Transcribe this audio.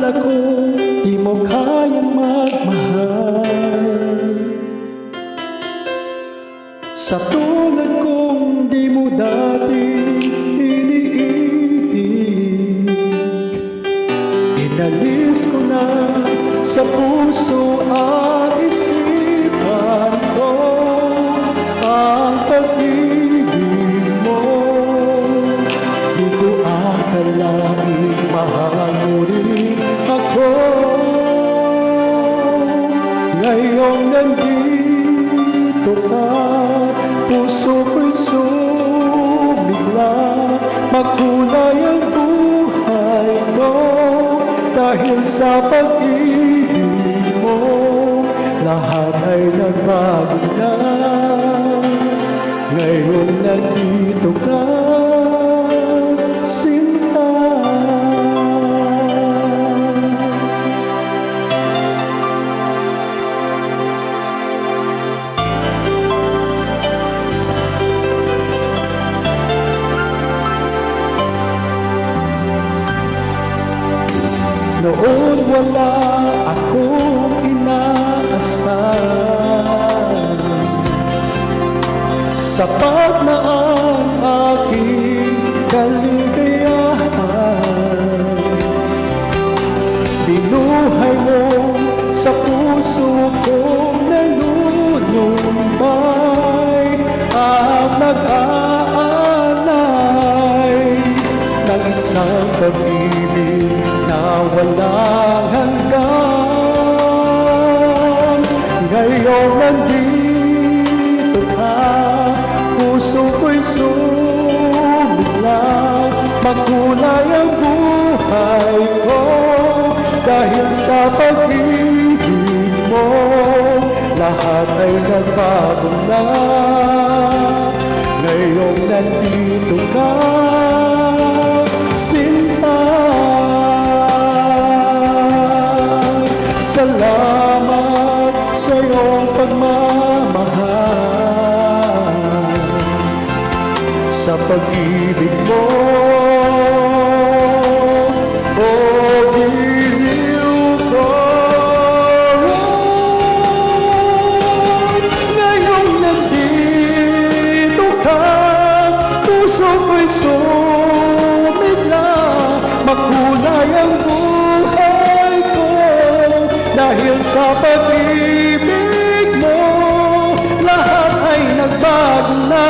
akala ko di mo kayang magmahal. Sa tulad kong di mo dati iniibig, inalis ko na sa puso at isipan ko ang pag-ibig mo. Di ko akalaing mahal mo rin ako. Ngayong nandito ka, puso ko'y sumigla. Magkulay ang buhay ko dahil sa pag-ibig mo. Lahat ay nagbago na ngayong nandito ka, sinta. Noon wala akong inaasahan, sapat na ang aking kaligayahan. Binuhay mo sa puso kong nalulumbay at nag-aanay ng isang pag-ibig na walang hanggan. Ngayong nandito ka, puso ko'y sumigla. Magkulay ang buhay ko dahil sa pag-ibig mo. Lahat ay nagbago na ngayong nandito ka, sinta. Salamat sa iyong pagmamahal, sa pag-ibig mo. O giliw ko, ngayong nandito ka, puso ko'y sumigla. Makulay ang buhay ko dahil sa pag-ibig mo. Lahat ay nagbago na